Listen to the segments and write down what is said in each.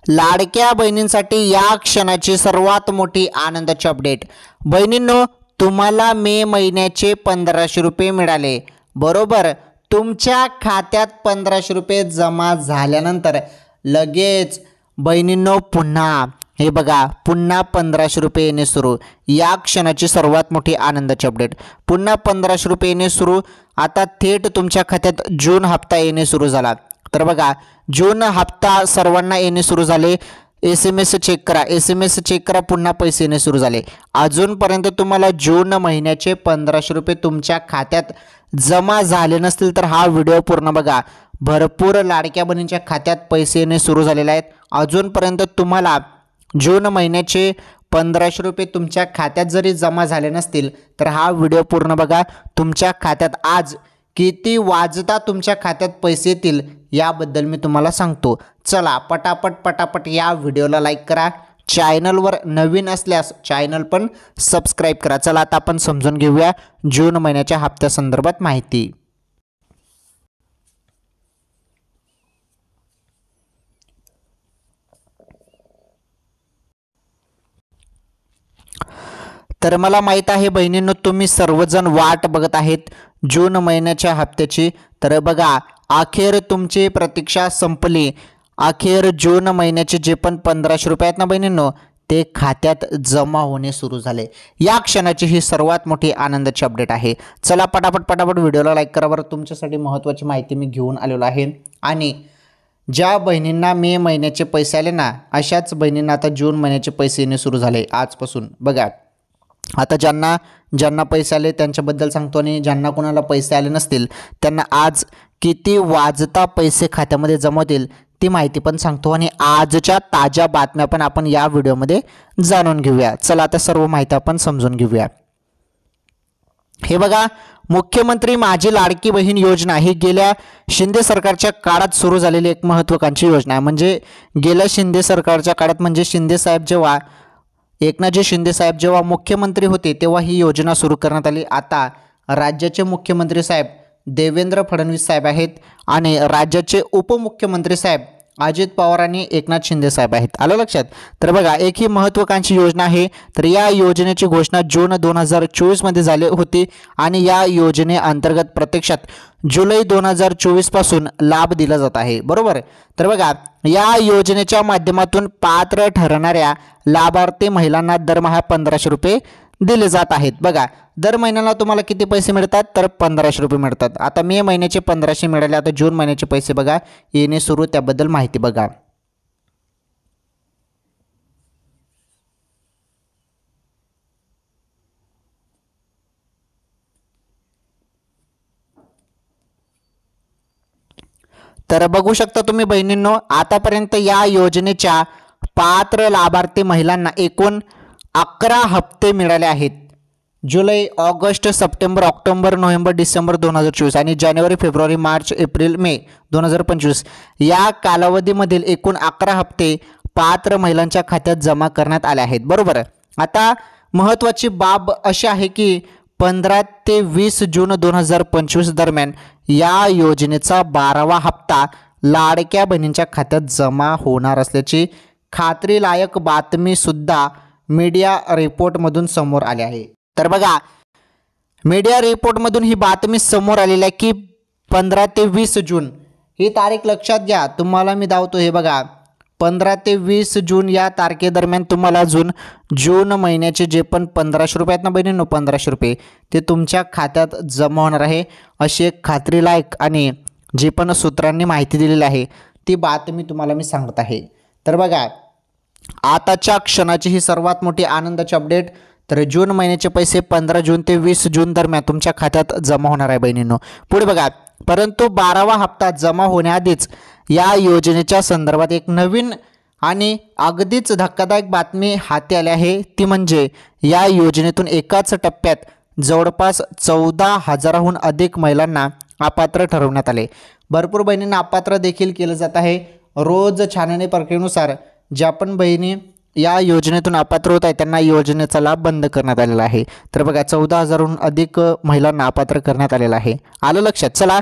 लाडक्या बहिणींसाठी या क्षणाची सर्वात मोठी आनंदाची अपडेट। बहिणींनो, तुम्हाला मे महिन्याचे 1500 रुपये मिळाले। बरोबर, तुमच्या खात्यात 1500 रुपये जमा झाल्यानंतर लगेच बहिणींनो पुन्हा हे बघा, पुन्हा 1500 रुपये येणे सुरू। या क्षणाची सर्वात मोठी आनंदाची अपडेट। पुन्हा 1500 रुपये येणे सुरू। आता थेट तुमच्या खात्यात जून हप्ता येणे सुरू झाला। तर बघा, जून हप्ता सर्वांना येणे सुरू झाले। SMS चेक करा, SMS चेक करा, पुन्हा पैसे येणे सुरू झाले। अजूनपर्यंत तुम्हाला जून महिन्याचे 1500 रुपये तुमच्या खात्यात जमा झाले नसतील तर हा व्हिडिओ पूर्ण बघा। भरपूर लाडक्या बहिणींच्या खात्यात पैसे येणे सुरू झालेले आहेत। अजूनपर्यंत तुम्हाला जून महिन्याचे 1500 रुपये तुमच्या खात्यात जरी जमा झाले नसतील तर हा व्हिडिओ पूर्ण बघा। तुमच्या खात्यात आज किती वाजता तुमच्या खात्यात पैसे येतील याबद्दल मी तुम्हाला सांगतो। चला पटापट या व्हिडिओला लाईक करा। चॅनलवर नवीन असल्यास चॅनल पण सबस्क्राईब करा। चला आता आपण समजून घेऊया जून महिन्याच्या हप्त्या संदर्भात माहिती। तर मला माहित आहे बहिणींनो, तुम्ही सर्वजण वाट बघत आहेत जून महिन्याच्या हप्त्याची। तर बघा, अखेर तुमची प्रतीक्षा संपली। अखेर जून महिन्याचे जे पण 1500 रुपये आहेत ना बहिणींनो, ते खात्यात जमा होणे सुरू झाले। या क्षणाची ही सर्वात मोठी आनंदाची अपडेट आहे। चला पटापट व्हिडिओला लाईक करा बरं। तुमच्यासाठी महत्त्वाची माहिती मी घेऊन आलेलो आहे। आणि ज्या बहिणींना मे महिन्याचे पैसे आले ना, अशाच बहिणींना आता जून महिन्याचे पैसे येणे सुरू झाले आजपासून। बघा, आता ज्यांना पैसे आले त्यांच्याबद्दल सांगतो, आणि ज्यांना कोणाला पैसे आले नसतील त्यांना आज किती वाजता पैसे खात्यामध्ये जमा होतील ती माहिती पण सांगतो, आणि आजच्या ताज्या बातम्या पण आपण या व्हिडिओमध्ये जाणून घेऊया। चला आता सर्व माहिती आपण समजून घेऊया। हे बघा, मुख्यमंत्री माझी लाडकी बहीण योजना ही गेल्या शिंदे सरकारच्या काळात सुरू झालेली एक महत्त्वाकांक्षी योजना आहे। म्हणजे गेल्या शिंदे सरकारच्या काळात, म्हणजे एकनाथजी शिंदे साहेब जेव्हा मुख्यमंत्री होते तेव्हा ही योजना सुरू करण्यात आली। आता राज्याचे मुख्यमंत्री साहेब देवेंद्र फडणवीस साहेब आहेत, आणि राज्याचे उपमुख्यमंत्री साहेब अजित पवार आणि एकनाथ शिंदे साहेब आहेत। आलं लक्षात? तर बघा, एक ही महत्त्वाकांक्षी योजना आहे। तर या योजनेची घोषणा जून 2024 मध्ये झाली होती, आणि या योजनेअंतर्गत प्रत्यक्षात जुलै 2024 पासून लाभ दिला जात आहे। बरोबर, तर बघा, या योजनेच्या माध्यमातून पात्र ठरणाऱ्या लाभार्थी महिलांना दरमहा 1500 रुपये दिले जात आहेत। बघा, दर महिन्याला तुम्हाला किती पैसे मिळतात तर 1500 रुपये मिळतात। आता मे महिन्याचे 1500 मिळाले, आता जून महिन्याचे पैसे बघा येणे सुरू, त्याबद्दल माहिती बघा। तर बघू शकता तुम्ही बहिणींनो, आतापर्यंत या योजनेच्या पात्र लाभार्थी महिलांना एकूण 11 हप्ते मिळाले आहेत। जुलै, ऑगस्ट, सप्टेंबर, ऑक्टोबर, नोव्हेंबर, डिसेंबर 2024 आणि जानेवारी, फेब्रुवारी, मार्च, एप्रिल, मे 2025 या कालावधीमधील एकूण 11 हप्ते पात्र महिलांच्या खात्यात जमा करण्यात आले आहेत। बरोबर, आता महत्त्वाची बाब अशी आहे की 15 ते 20 जून 2025 दरम्यान या योजनेचा 12वा हप्ता लाडक्या बहिणींच्या खात्यात जमा होणार असल्याची खात्रीलायक बातमी सुद्धा मीडिया रिपोर्टमधून समोर आली आहे। तर बघा, मीडिया रिपोर्टमधून ही बातमी समोर आलेली आहे की 15 ते 20 जून ही तारीख लक्षात घ्या। तुम्हाला मी दावतो, हे बघा, 15 ते 20 जून या तारखेदरम्यान तुम्हाला जून महिन्याचे जे पण 1500 रुपये आहेत ना बहिणींनो, 1500 रुपये ते तुमच्या खात्यात जमा होणार आहे, अशी एक खात्रीलायक आणि जे पण सूत्रांनी माहिती दिलेली आहे ती बातमी तुम्हाला मी सांगत आहे। तर बघा, आताच्या क्षणाची ही सर्वात मोठी आनंदाची अपडेट। तर जून महिन्याचे पैसे 15 जून ते 20 जून दरम्यान तुमच्या खात्यात जमा होणार आहे बहिणींनो। पुढे बघा, परंतु 12वा हप्ता जमा होण्याआधीच या योजनेच्या संदर्भात एक नवीन आणि अगदीच धक्कादायक बातमी हाती आली आहे। ती म्हणजे या योजनेतून एकाच टप्प्यात जवळपास 14,000हून अधिक महिलांना अपात्र ठरवण्यात आले। भरपूर बहिणींना अपात्र देखील केलं जात आहे। रोज छाननी प्रक्रियेनुसार ज्या पण बहिणी या योजनेतून अपात्र होत आहेत त्यांना योजनेचा लाभ बंद करण्यात आलेला आहे। तर बघा, 14,000हून अधिक महिलांना अपात्र करण्यात आलेला आहे। आलं लक्षात? चला,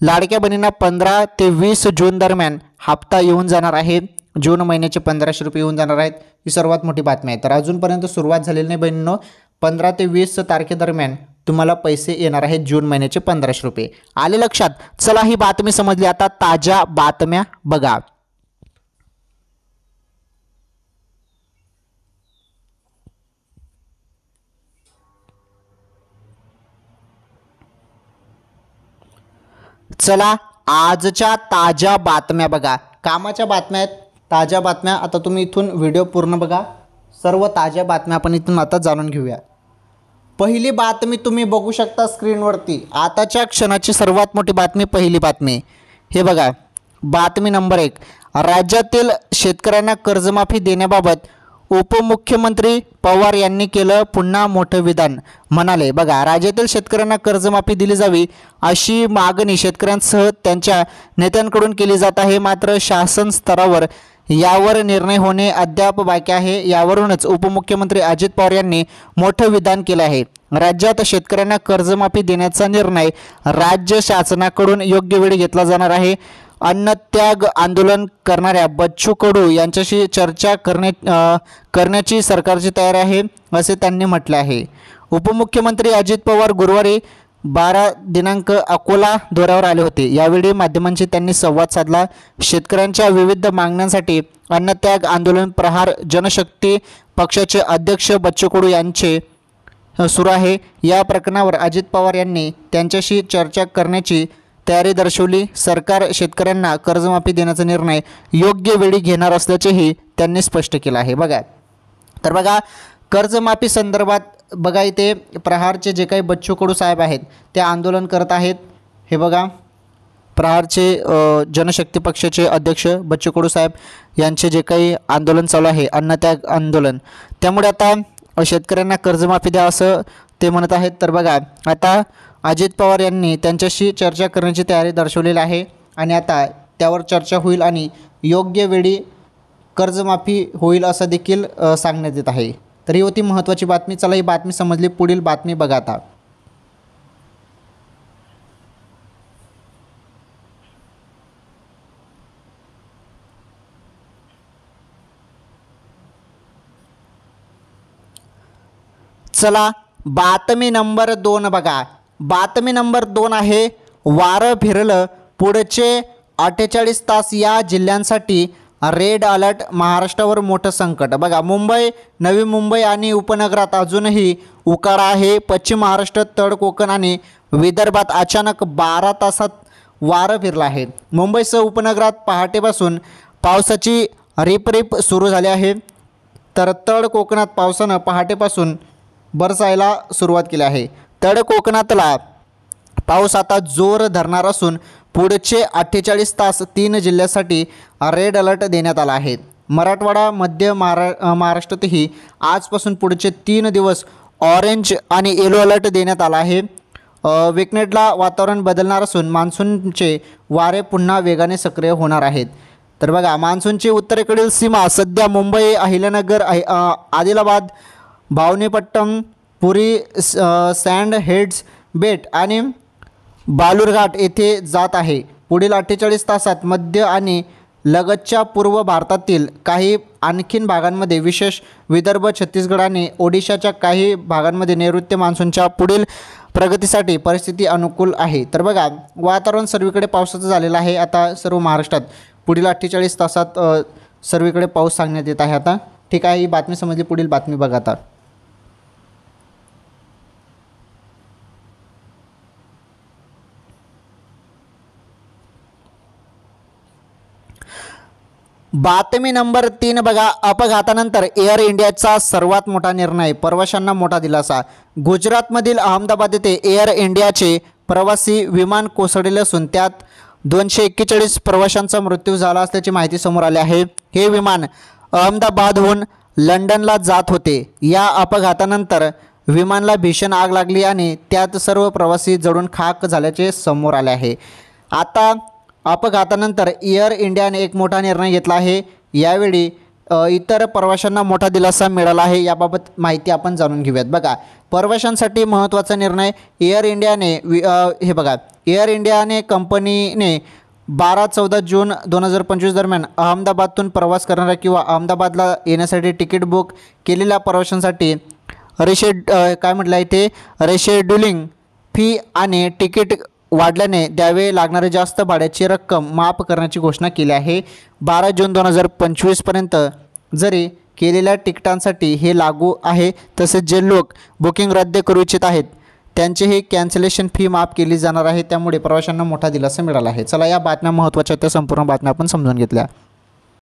लाडक्या बहिणींना 15 ते 20 जून दरम्यान हप्ता येऊन जाणार आहे। जून महिन्याचे 1500 रुपये येऊन जाणार आहेत. ही सर्वात मोठी बातमी आहे. तर अजूनपर्यंत सुरुवात झालेली नाही बहिणींनो. 15 ते 20 तारखेदरम्यान तुम्हाला पैसे येणार आहेत जून महिन्याचे 1500 रुपये. आले लक्षात? चला ही बातमी समजली. आता ताज्या बातम्या बघा. चला आजच्या ताज्या बातम्या बघा. कामाच्या बातम्या आहेत, ताज्या बातम्या. आता तुम्ही इथून व्हिडिओ पूर्ण बघा. सर्व ताज्या बातम्या आपण इथून आता जाणून घेऊया. पहिली बातमी तुम्ही बघू शकता स्क्रीनवरती. आताच्या क्षणाची सर्वात मोठी बातमी, पहिली बातमी हे बघा. बातमी नंबर 1. राज्यातील शेतकऱ्यांना कर्जमाफी देण्याबाबत उपमुख्यमंत्री पवार यांनी केलं पुन्हा मोठं विधान. म्हणाले बघा, राज्यातील शेतकऱ्यांना कर्जमाफी दिली जावी अशी मागणी शेतकऱ्यांसह त्यांच्या नेत्यांकडून केली जात आहे. मात्र शासन स्तरावर यावर निर्णय होणे अद्याप बाकी आहे. यावरूनच उपमुख्यमंत्री अजित पवार यांनी मोठं विधान केलं आहे. राज्यात शेतकऱ्यांना कर्जमाफी देण्याचा निर्णय राज्य शासनाकडून योग्य वेळी घेतला जाणार आहे. अन्नत्याग आंदोलन करणाऱ्या बच्चू कडू यांच्याशी चर्चा करण्याची सरकारची तयारी आहे असे त्यांनी म्हटले आहे. उपमुख्यमंत्री अजित पवार गुरुवारी 12 दिनांक अकोला दौऱ्यावर आले होते. यावेळी माध्यमांशी त्यांनी संवाद साधला. शेतकऱ्यांच्या विविध मागण्यांसाठी अन्नत्याग आंदोलन प्रहार जनशक्ती पक्षाचे अध्यक्ष बच्चू कडू यांचे सुरू आहे. या प्रकरणावर अजित पवार यांनी त्यांच्याशी चर्चा करण्याची तयारी दर्शवली. सरकार शेतकऱ्यांना कर्जमाफी देण्याचा निर्णय योग्य वेळी घेणार असल्याचेही त्यांनी स्पष्ट केलं आहे. बघा, तर बघा कर्जमाफी संदर्भात बघा इथे प्रहारचे जे काही बच्चू कडू साहेब आहेत ते आंदोलन करत आहेत. हे बघा, प्रहारचे जनशक्ती पक्षाचे अध्यक्ष बच्चू कडू साहेब यांचे जे काही आंदोलन चालू आहे अन्नत्याग आंदोलन, त्यामुळे आता शेतकऱ्यांना कर्जमाफी द्या असं ते म्हणत आहेत. तर बघा, आता अजित पवार यांनी त्यांच्याशी चर्चा करण्याची तयारी दर्शवलेली आहे आणि आता त्यावर चर्चा होईल आणि योग्य वेळी कर्जमाफी होईल असं देखील सांगण्यात येत आहे. तर ही होती महत्त्वाची बातमी. चला ही बातमी समजली. पुढील बातमी बघा आता. चला बातमी नंबर 2 बघा. बातमी नंबर 2 आहे, वारं फिरलं पुढचे 48 तास या जिल्ह्यांसाठी रेड अलर्ट, महाराष्ट्रावर मोठं संकट. बघा, मुंबई, नवी मुंबई आणि उपनगरात अजूनही उकाडा आहे. पश्चिम महाराष्ट्र, तळ कोकण आणि विदर्भात अचानक 12 तासात वारं फिरलं आहे. मुंबईसह उपनगरात पहाटेपासून पावसाची रिपरिप सुरू झाली आहे. तर तळ कोकणात पावसानं पहाटेपासून बरसायला सुरुवात केली आहे. तळ कोकणातला पाऊस आता जोर धरणार असून पुढचे 48 तास 3 जिल्ह्यासाठी रेड अलर्ट देण्यात आला आहे. मराठवाडा, मध्य महाराष्ट्रातही आजपासून पुढचे 3 दिवस ऑरेंज आणि येलो अलर्ट देण्यात आला आहे. वीकेंडला वातावरण बदलणार असून मान्सूनचे वारे पुन्हा वेगाने सक्रिय होणार आहेत. तर बघा, मान्सूनची उत्तरेकडील सीमा सध्या मुंबई, अहिल्यानगर, आदिलाबाद, भावनीपट्टम, पुरी, सँड हेड्स बेट आणि बालुरघाट येथे जात आहे. पुढील 48 तासात मध्य आणि लगतच्या पूर्व भारतातील काही आणखीन भागांमध्ये, विशेष विदर्भ, छत्तीसगड आणि ओडिशाच्या काही भागांमध्ये नैऋत्य मान्सूनच्या पुढील प्रगतीसाठी परिस्थिती अनुकूल आहे. तर बघा, वातावरण सर्वीकडे पावसाचं झालेलं आहे. आता सर्व महाराष्ट्रात पुढील 48 तासात सर्वीकडे पाऊस सांगण्यात येत आहे. आता ठीक आहे, ही बातमी समजली. पुढील बातमी बघा आता. बातमी नंबर 3 बघा. अपघातानंतर एअर इंडियाचा सर्वात मोठा निर्णय, प्रवाशांना मोठा दिलासा. गुजरातमधील अहमदाबाद येथे एअर इंडियाचे प्रवासी विमान कोसळले असून त्यात 241 प्रवाशांचा मृत्यू झाला असल्याची माहिती समोर आली आहे. हे विमान अहमदाबादहून लंडनला जात होते. या अपघातानंतर विमानाला भीषण आग लागली आणि त्यात सर्व प्रवासी जळून खाक झाल्याचे समोर आले आहे. आता अपघातानंतर एअर इंडियाने एक मोठा निर्णय घेतला आहे. यावेळी इतर प्रवाशांना मोठा दिलासा मिळाला आहे. याबाबत माहिती आपण जाणून घेऊयात. बघा, प्रवाशांसाठी महत्त्वाचा निर्णय. एअर इंडियाने हे बघा, एअर इंडियाने कंपनीने 12-14 जून 2025 दरम्यान अहमदाबादतून प्रवास करणाऱ्या किंवा अहमदाबादला येण्यासाठी तिकीट बुक केलेल्या प्रवाशांसाठी रेशेड्युलिंग फी आणि तिकीट वाढल्याने द्यावे लागणारे जास्त भाड्याची रक्कम माफ करण्याची घोषणा केली आहे. 12 जून 2025पर्यंत जरी केलेल्या तिकिटांसाठी हे लागू आहे. तसेच जे लोक बुकिंग रद्द करू इच्छित आहेत त्यांचीही कॅन्सलेशन फी माफ केली जाणार आहे. त्यामुळे प्रवाशांना मोठा दिलासा मिळाला आहे. चला, या बातम्या महत्त्वाच्या त्या संपूर्ण बातम्या आपण समजून घेतल्या.